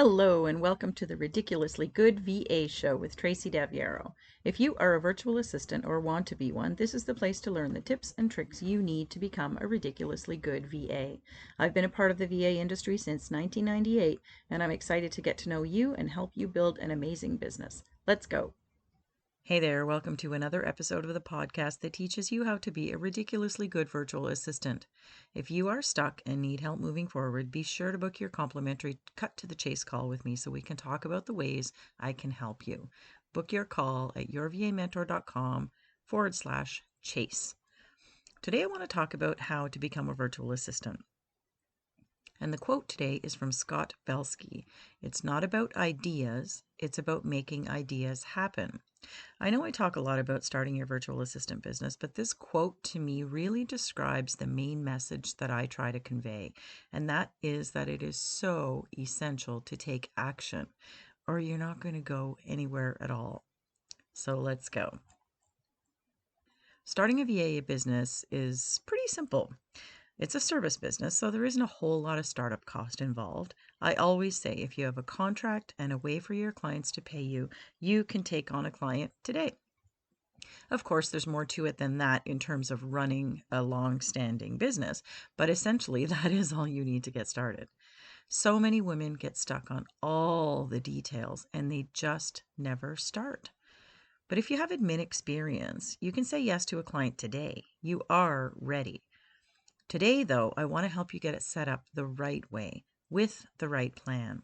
Hello and welcome to the Ridiculously Good VA Show with Tracy Daviero. If you are a virtual assistant or want to be one, this is the place to learn the tips and tricks you need to become a ridiculously good VA. I've been a part of the VA industry since 1998, and I'm excited to get to know you and help you build an amazing business. Let's go. Hey there, welcome to another episode of the podcast that teaches you how to be a ridiculously good virtual assistant. If you are stuck and need help moving forward, be sure to book your complimentary cut to the chase call with me so we can talk about the ways I can help you. Book your call at yourvamentor.com/chase. Today I want to talk about how to become a virtual assistant. And the quote today is from Scott Belsky. It's not about ideas, it's about making ideas happen. I know I talk a lot about starting your virtual assistant business, but this quote to me really describes the main message that I try to convey, and that is that it is so essential to take action, or you're not going to go anywhere at all. So let's go. Starting a VA business is pretty simple. It's a service business, so there isn't a whole lot of startup cost involved. I always say if you have a contract and a way for your clients to pay you, you can take on a client today. Of course, there's more to it than that in terms of running a long-standing business, but essentially that is all you need to get started. So many women get stuck on all the details and they just never start. But if you have admin experience, you can say yes to a client today. You are ready. Today, though, I want to help you get it set up the right way, with the right plan.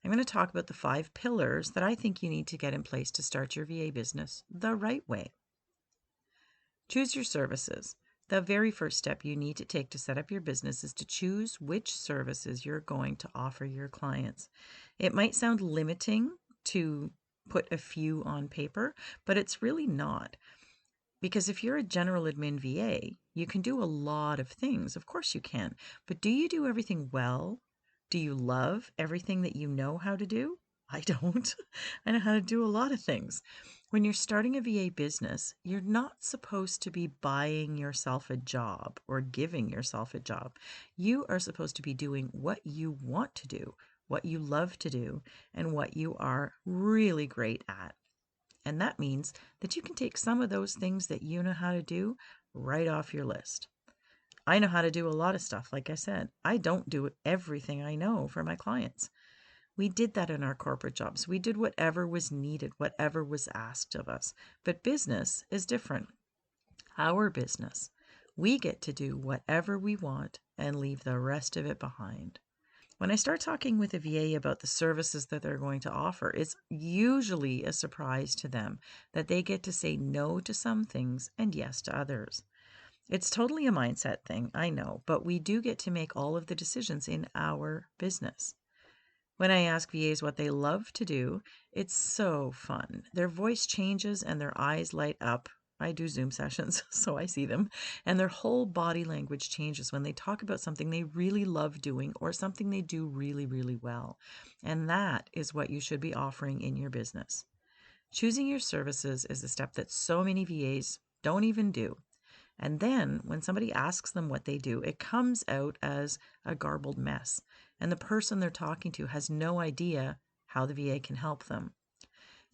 I'm going to talk about the 5 pillars that I think you need to get in place to start your VA business the right way. Choose your services. The very first step you need to take to set up your business is to choose which services you're going to offer your clients. It might sound limiting to put a few on paper, but it's really not. Because if you're a general admin VA, you can do a lot of things. Of course you can. But do you do everything well? Do you love everything that you know how to do? I don't. I know how to do a lot of things. When you're starting a VA business, you're not supposed to be buying yourself a job or giving yourself a job. You are supposed to be doing what you want to do, what you love to do, and what you are really great at. And that means that you can take some of those things that you know how to do right off your list. I know how to do a lot of stuff. Like I said, I don't do everything I know for my clients. We did that in our corporate jobs. We did whatever was needed, whatever was asked of us. But business is different. Our business, we get to do whatever we want and leave the rest of it behind. When I start talking with a VA about the services that they're going to offer, it's usually a surprise to them that they get to say no to some things and yes to others. It's totally a mindset thing, I know, but we do get to make all of the decisions in our business. When I ask VAs what they love to do, it's so fun. Their voice changes and their eyes light up. I do Zoom sessions, so I see them. And their whole body language changes when they talk about something they really love doing or something they do really, really well. And that is what you should be offering in your business. Choosing your services is a step that so many VAs don't even do. And then when somebody asks them what they do, it comes out as a garbled mess. And the person they're talking to has no idea how the VA can help them.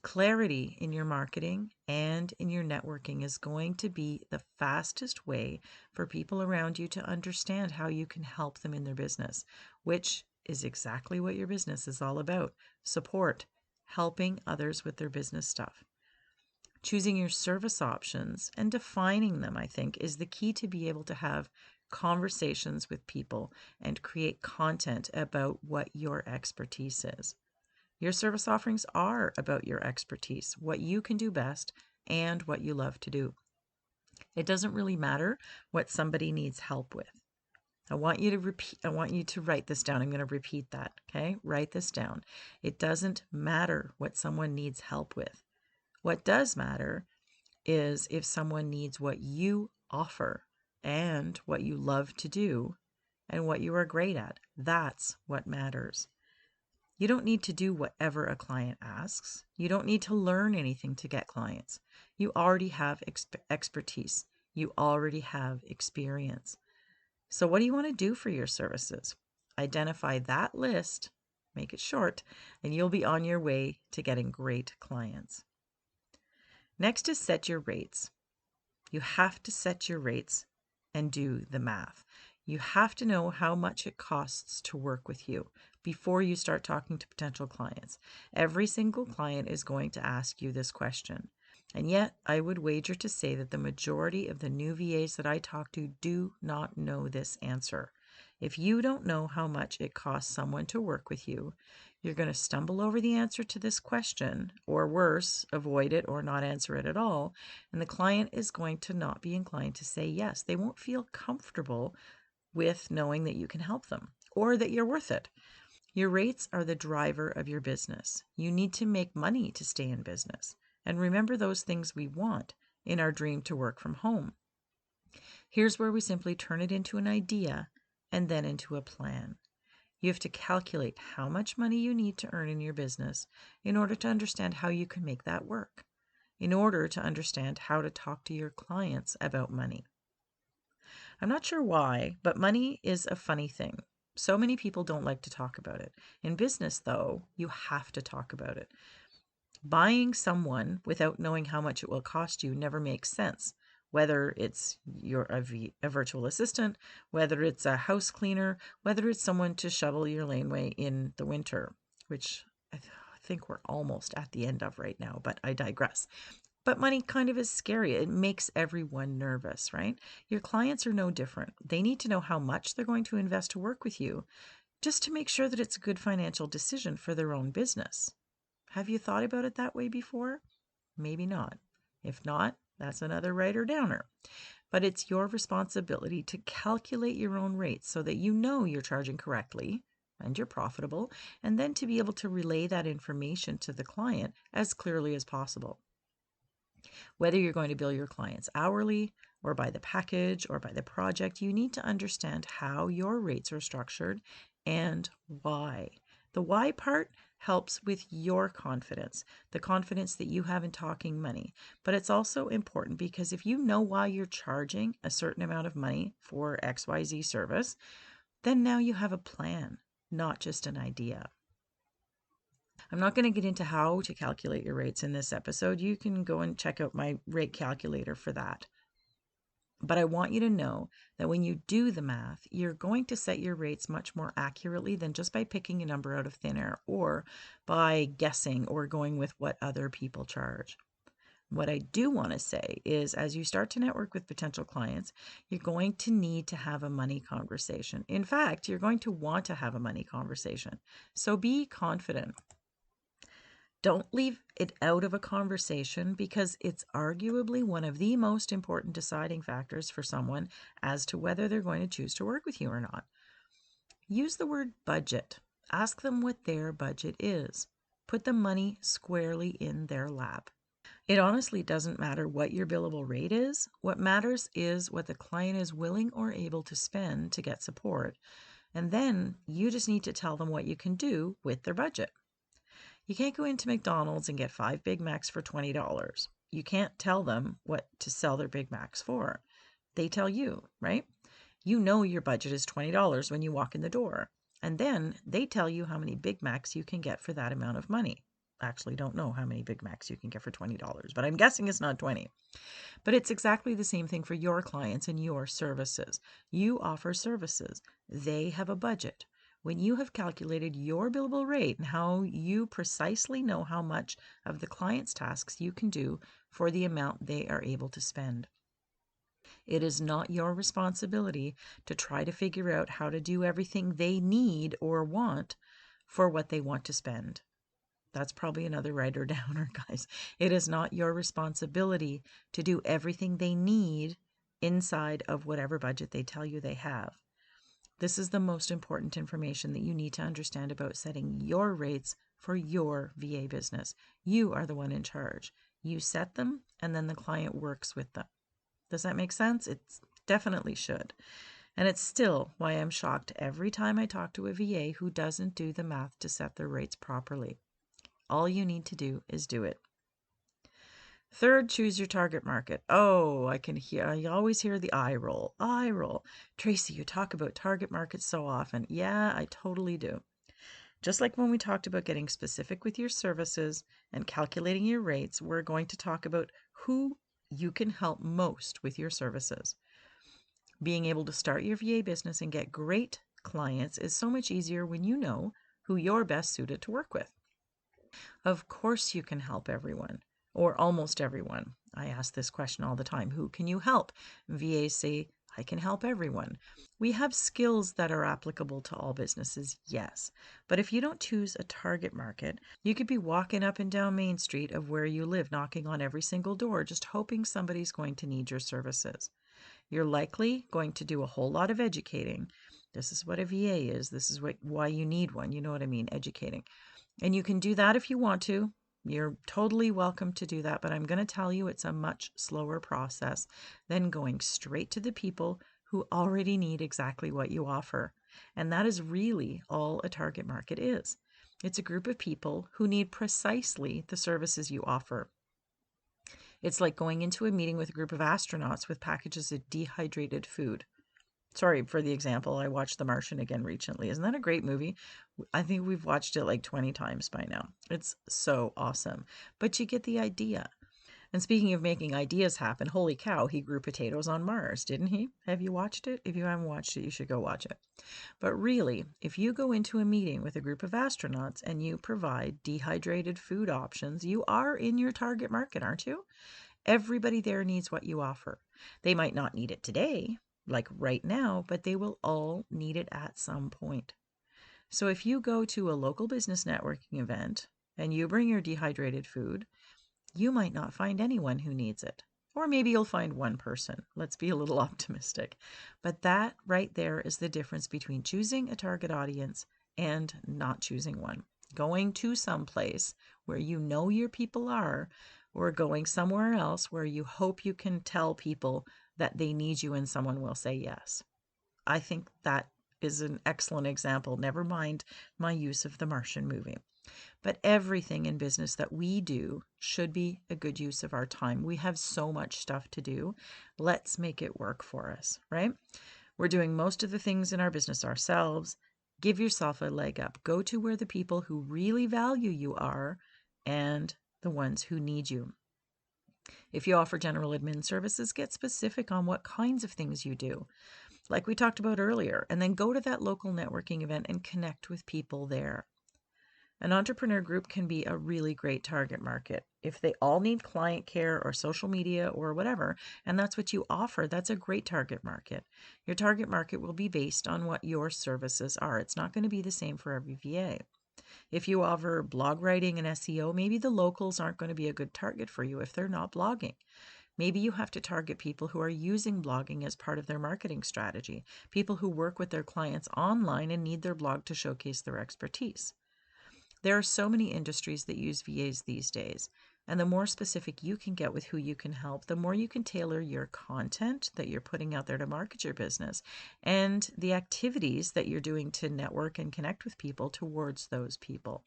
Clarity in your marketing and in your networking is going to be the fastest way for people around you to understand how you can help them in their business, which is exactly what your business is all about. Support, helping others with their business stuff. Choosing your service options and defining them, I think, is the key to be able to have conversations with people and create content about what your expertise is. Your service offerings are about your expertise, what you can do best, and what you love to do. It doesn't really matter what somebody needs help with. I want you to write this down. I'm going to repeat that, okay? Write this down. It doesn't matter what someone needs help with. What does matter is if someone needs what you offer and what you love to do and what you are great at. That's what matters. You don't need to do whatever a client asks. You don't need to learn anything to get clients. You already have expertise. You already have experience. So what do you want to do for your services? Identify that list, make it short, and you'll be on your way to getting great clients. Next is set your rates. You have to set your rates and do the math. You have to know how much it costs to work with you before you start talking to potential clients. Every single client is going to ask you this question. And yet, I would wager to say that the majority of the new VAs that I talk to do not know this answer. If you don't know how much it costs someone to work with you, you're going to stumble over the answer to this question, or worse, avoid it or not answer it at all, and the client is going to not be inclined to say yes. They won't feel comfortable with knowing that you can help them or that you're worth it. Your rates are the driver of your business. You need to make money to stay in business. And remember those things we want in our dream to work from home. Here's where we simply turn it into an idea and then into a plan. You have to calculate how much money you need to earn in your business in order to understand how you can make that work, in order to understand how to talk to your clients about money. I'm not sure why, but money is a funny thing. So many people don't like to talk about it. In business, though, you have to talk about it. Buying someone without knowing how much it will cost you never makes sense. Whether it's a virtual assistant, whether it's a house cleaner, whether it's someone to shovel your laneway in the winter, which I think we're almost at the end of right now, but I digress. But money kind of is scary. It makes everyone nervous, right? Your clients are no different. They need to know how much they're going to invest to work with you just to make sure that it's a good financial decision for their own business. Have you thought about it that way before? Maybe not. If not, that's another writer downer. But it's your responsibility to calculate your own rates so that you know you're charging correctly and you're profitable, and then to be able to relay that information to the client as clearly as possible. Whether you're going to bill your clients hourly or by the package or by the project, you need to understand how your rates are structured and why. The why part helps with your confidence, the confidence that you have in talking money. But it's also important because if you know why you're charging a certain amount of money for XYZ service, then now you have a plan, not just an idea. I'm not going to get into how to calculate your rates in this episode. You can go and check out my rate calculator for that. But I want you to know that when you do the math, you're going to set your rates much more accurately than just by picking a number out of thin air or by guessing or going with what other people charge. What I do want to say is as you start to network with potential clients, you're going to need to have a money conversation. In fact, you're going to want to have a money conversation. So be confident. Don't leave it out of a conversation because it's arguably one of the most important deciding factors for someone as to whether they're going to choose to work with you or not. Use the word budget. Ask them what their budget is. Put the money squarely in their lap. It honestly doesn't matter what your billable rate is. What matters is what the client is willing or able to spend to get support. And then you just need to tell them what you can do with their budget. You can't go into McDonald's and get 5 Big Macs for $20. You can't tell them what to sell their Big Macs for. They tell you, right? You know your budget is $20 when you walk in the door. And then they tell you how many Big Macs you can get for that amount of money. Actually, don't know how many Big Macs you can get for $20, but I'm guessing it's not 20. But it's exactly the same thing for your clients and your services. You offer services. They have a budget. When you have calculated your billable rate and how you precisely know how much of the client's tasks you can do for the amount they are able to spend. It is not your responsibility to try to figure out how to do everything they need or want for what they want to spend. That's probably another writer downer, guys. It is not your responsibility to do everything they need inside of whatever budget they tell you they have. This is the most important information that you need to understand about setting your rates for your VA business. You are the one in charge. You set them, and then the client works with them. Does that make sense? It definitely should. And it's still why I'm shocked every time I talk to a VA who doesn't do the math to set their rates properly. All you need to do is do it. Third, choose your target market. Oh, I always hear the eye roll. Eye roll. Tracy, you talk about target markets so often. Yeah, I totally do. Just like when we talked about getting specific with your services and calculating your rates, we're going to talk about who you can help most with your services. Being able to start your VA business and get great clients is so much easier when you know who you're best suited to work with. Of course, you can help everyone, or almost everyone. I ask this question all the time: who can you help? VAs say, I can help everyone. We have skills that are applicable to all businesses, yes. But if you don't choose a target market, you could be walking up and down Main Street of where you live, knocking on every single door, just hoping somebody's going to need your services. You're likely going to do a whole lot of educating. This is what a VA is. This is why you need one. You know what I mean, educating. And you can do that if you want to. You're totally welcome to do that, but I'm going to tell you it's a much slower process than going straight to the people who already need exactly what you offer. And that is really all a target market is. It's a group of people who need precisely the services you offer. It's like going into a meeting with a group of astronauts with packages of dehydrated food. Sorry for the example. I watched The Martian again recently. Isn't that a great movie? I think we've watched it like 20 times by now. It's so awesome. But you get the idea. And speaking of making ideas happen, holy cow, he grew potatoes on Mars, didn't he? Have you watched it? If you haven't watched it, you should go watch it. But really, if you go into a meeting with a group of astronauts and you provide dehydrated food options, you are in your target market, aren't you? Everybody there needs what you offer. They might not need it today, like right now, but they will all need it at some point. So if you go to a local business networking event and you bring your dehydrated food, you might not find anyone who needs it. Or maybe you'll find one person. Let's be a little optimistic. But that right there is the difference between choosing a target audience and not choosing one. Going to some place where you know your people are, or going somewhere else where you hope you can tell people that they need you and someone will say yes. I think that is an excellent example. Never mind my use of the Martian movie. But everything in business that we do should be a good use of our time. We have so much stuff to do. Let's make it work for us, right? We're doing most of the things in our business ourselves. Give yourself a leg up. Go to where the people who really value you are and the ones who need you. If you offer general admin services, get specific on what kinds of things you do, like we talked about earlier, and then go to that local networking event and connect with people there. An entrepreneur group can be a really great target market. If they all need client care or social media or whatever, and that's what you offer, that's a great target market. Your target market will be based on what your services are. It's not going to be the same for every VA. If you offer blog writing and SEO, maybe the locals aren't going to be a good target for you if they're not blogging. Maybe you have to target people who are using blogging as part of their marketing strategy, people who work with their clients online and need their blog to showcase their expertise. There are so many industries that use VAs these days, and the more specific you can get with who you can help, the more you can tailor your content that you're putting out there to market your business and the activities that you're doing to network and connect with people towards those people.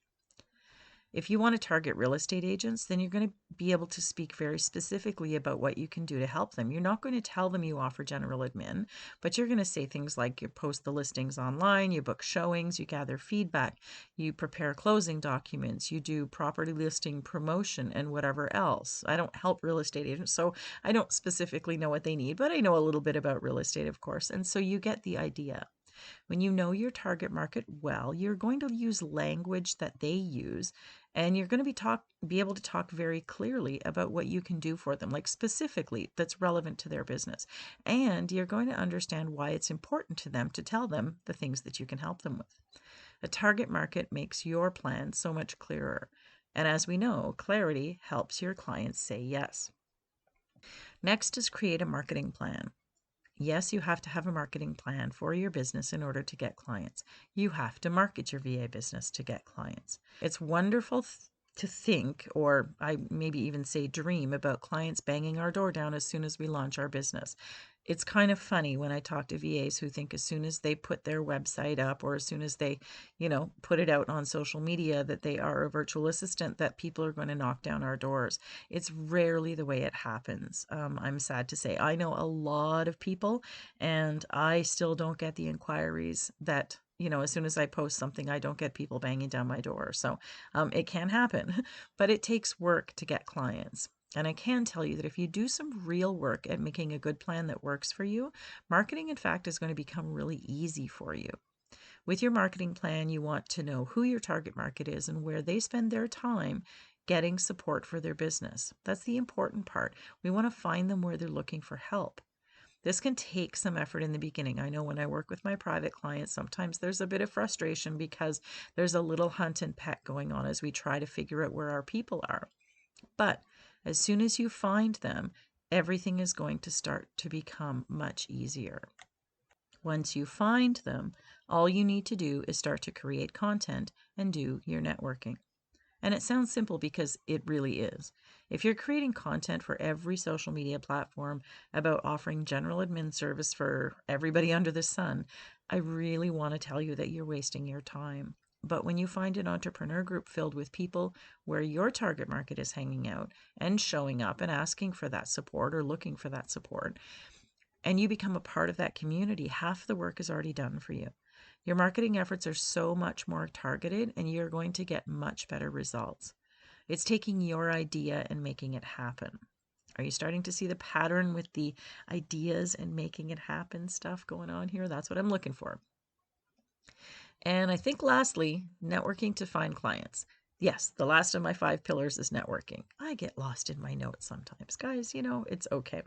If you want to target real estate agents, then you're going to be able to speak very specifically about what you can do to help them. You're not going to tell them you offer general admin, but you're going to say things like you post the listings online, you book showings, you gather feedback, you prepare closing documents, you do property listing promotion, and whatever else. I don't help real estate agents, so I don't specifically know what they need, but I know a little bit about real estate, of course, and so you get the idea. When you know your target market well, you're going to use language that they use, and you're going to be able to talk very clearly about what you can do for them, like specifically that's relevant to their business. And you're going to understand why it's important to them to tell them the things that you can help them with. A target market makes your plan so much clearer. And as we know, clarity helps your clients say yes. Next is create a marketing plan. Yes, you have to have a marketing plan for your business in order to get clients. You have to market your VA business to get clients. It's wonderful to think, or I maybe even say dream, about clients banging our door down as soon as we launch our business. It's kind of funny when I talk to VAs who think as soon as they put their website up or as soon as they, put it out on social media that they are a virtual assistant, that people are going to knock down our doors. It's rarely the way it happens. I'm sad to say. I know a lot of people, and I still don't get the inquiries that as soon as I post something, I don't get people banging down my door. So it can happen, but it takes work to get clients. And I can tell you that if you do some real work at making a good plan that works for you, marketing, in fact, is going to become really easy for you. With your marketing plan, you want to know who your target market is and where they spend their time getting support for their business. That's the important part. We want to find them where they're looking for help. This can take some effort in the beginning. I know when I work with my private clients, sometimes there's a bit of frustration because there's a little hunt and peck going on as we try to figure out where our people are. But as soon as you find them, everything is going to start to become much easier. Once you find them, all you need to do is start to create content and do your networking. And it sounds simple because it really is. If you're creating content for every social media platform about offering general admin service for everybody under the sun, I really want to tell you that you're wasting your time. But when you find an entrepreneur group filled with people where your target market is hanging out and showing up and asking for that support or looking for that support, and you become a part of that community, half the work is already done for you. Your marketing efforts are so much more targeted and you're going to get much better results. It's taking your idea and making it happen. Are you starting to see the pattern with the ideas and making it happen stuff going on here? That's what I'm looking for. And I think lastly, networking to find clients. Yes, the last of my 5 pillars is networking. I get lost in my notes sometimes. Guys, it's okay.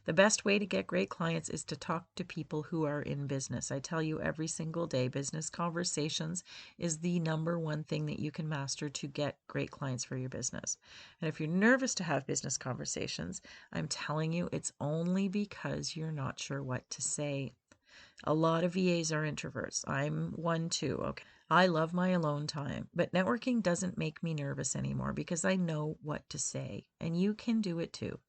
The best way to get great clients is to talk to people who are in business. I tell you every single day, business conversations is the number one thing that you can master to get great clients for your business. And if you're nervous to have business conversations, I'm telling you, it's only because you're not sure what to say. A lot of VAs are introverts. I'm one too, okay? I love my alone time, but networking doesn't make me nervous anymore because I know what to say, and you can do it too.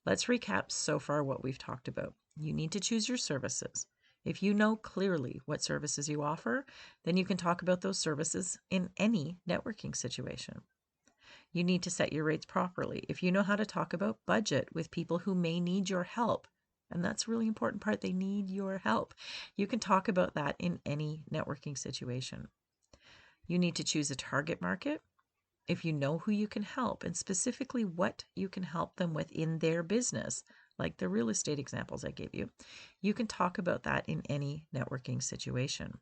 Let's recap so far what we've talked about. You need to choose your services. If you know clearly what services you offer, then you can talk about those services in any networking situation. You need to set your rates properly. If you know how to talk about budget with people who may need your help, and that's a really important part, they need your help, you can talk about that in any networking situation. You need to choose a target market. If you know who you can help and specifically what you can help them with in their business, like the real estate examples I gave you, you can talk about that in any networking situation.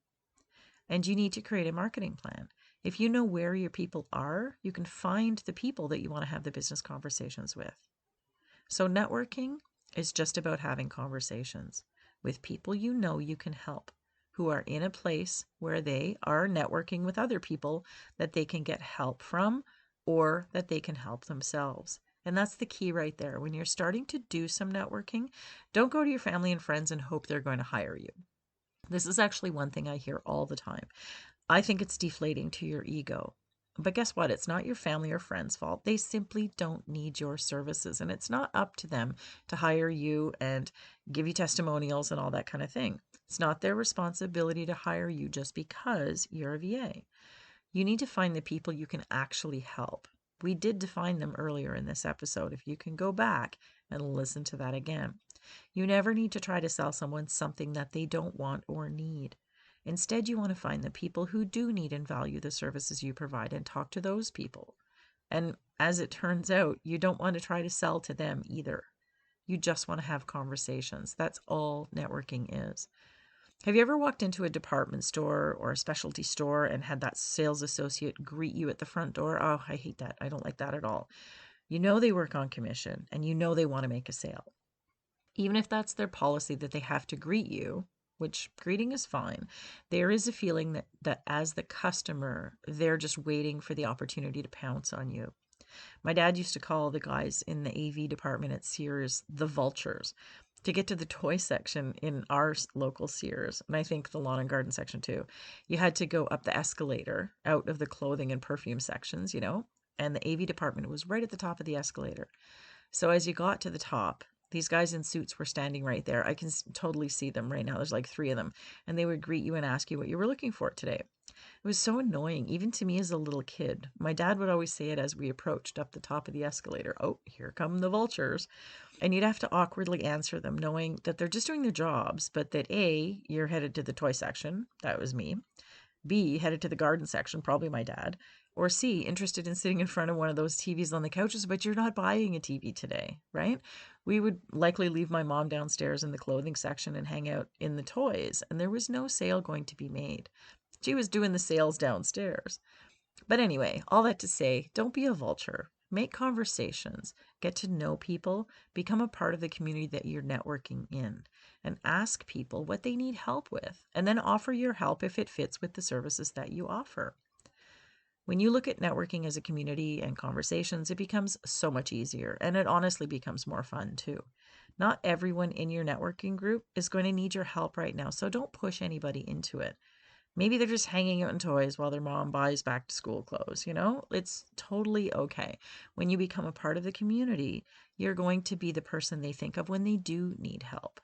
And you need to create a marketing plan. If you know where your people are, you can find the people that you want to have the business conversations with. So networking is just about having conversations with people you know you can help, who are in a place where they are networking with other people that they can get help from or that they can help themselves. And that's the key right there. When you're starting to do some networking, don't go to your family and friends and hope they're going to hire you. This is actually one thing I hear all the time. I think it's deflating to your ego. But guess what? It's not your family or friends' fault. They simply don't need your services. And it's not up to them to hire you and give you testimonials and all that kind of thing. It's not their responsibility to hire you just because you're a VA. You need to find the people you can actually help. We did define them earlier in this episode. If you can go back and listen to that again. You never need to try to sell someone something that they don't want or need. Instead, you want to find the people who do need and value the services you provide and talk to those people. And as it turns out, you don't want to try to sell to them either. You just want to have conversations. That's all networking is. Have you ever walked into a department store or a specialty store and had that sales associate greet you at the front door? Oh, I hate that. I don't like that at all. You know they work on commission and you know they want to make a sale. Even if that's their policy that they have to greet you, which greeting is fine, there is a feeling that as the customer, they're just waiting for the opportunity to pounce on you. My dad used to call the guys in the AV department at Sears the vultures. To get to the toy section in our local Sears, and I think the lawn and garden section too, you had to go up the escalator out of the clothing and perfume sections, and the AV department was right at the top of the escalator. So as you got to the top, these guys in suits were standing right there. I can totally see them right now. There's like 3 of them. And they would greet you and ask you what you were looking for today. It was so annoying, even to me as a little kid. My dad would always say it as we approached up the top of the escalator. Oh, here come the vultures. And you'd have to awkwardly answer them, knowing that they're just doing their jobs, but that A, you're headed to the toy section. That was me. B, headed to the garden section, probably my dad. Or C, interested in sitting in front of one of those TVs on the couches, but you're not buying a TV today, right? We would likely leave my mom downstairs in the clothing section and hang out in the toys, and there was no sale going to be made. She was doing the sales downstairs. But anyway, all that to say, don't be a vulture. Make conversations, get to know people, become a part of the community that you're networking in, and ask people what they need help with, and then offer your help if it fits with the services that you offer. When you look at networking as a community and conversations, it becomes so much easier, and it honestly becomes more fun too. Not everyone in your networking group is going to need your help right now, so don't push anybody into it. Maybe they're just hanging out in toys while their mom buys back to school clothes, It's totally okay. When you become a part of the community, you're going to be the person they think of when they do need help.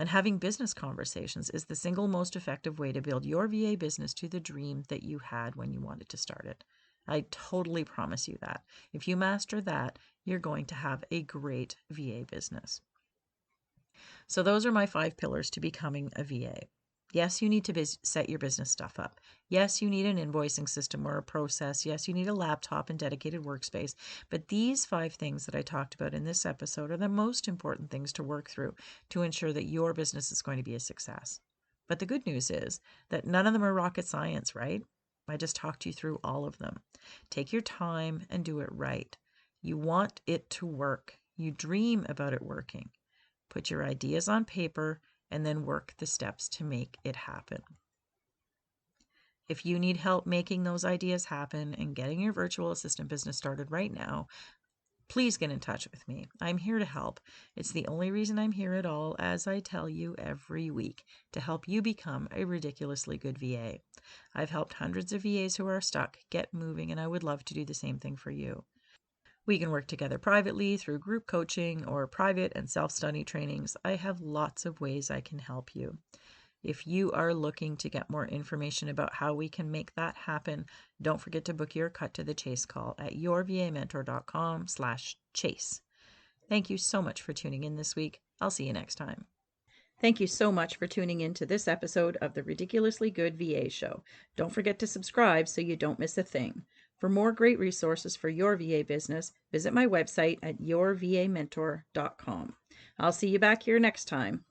And having business conversations is the single most effective way to build your VA business to the dream that you had when you wanted to start it. I totally promise you that. If you master that, you're going to have a great VA business. So those are my 5 pillars to becoming a VA. Yes, you need to set your business stuff up. Yes, you need an invoicing system or a process. Yes, you need a laptop and dedicated workspace. But these 5 things that I talked about in this episode are the most important things to work through to ensure that your business is going to be a success. But the good news is that none of them are rocket science, right? I just talked you through all of them. Take your time and do it right. You want it to work. You dream about it working. Put your ideas on paper and then work the steps to make it happen. If you need help making those ideas happen and getting your virtual assistant business started right now, please get in touch with me. I'm here to help. It's the only reason I'm here at all, as I tell you every week, to help you become a ridiculously good VA. I've helped hundreds of VAs who are stuck get moving, and I would love to do the same thing for you. We can work together privately through group coaching or private and self-study trainings. I have lots of ways I can help you. If you are looking to get more information about how we can make that happen, don't forget to book your Cut to the Chase call at yourvamentor.com/chase. Thank you so much for tuning in this week. I'll see you next time. Thank you so much for tuning in to this episode of the Ridiculously Good VA Show. Don't forget to subscribe so you don't miss a thing. For more great resources for your VA business, visit my website at yourvamentor.com. I'll see you back here next time.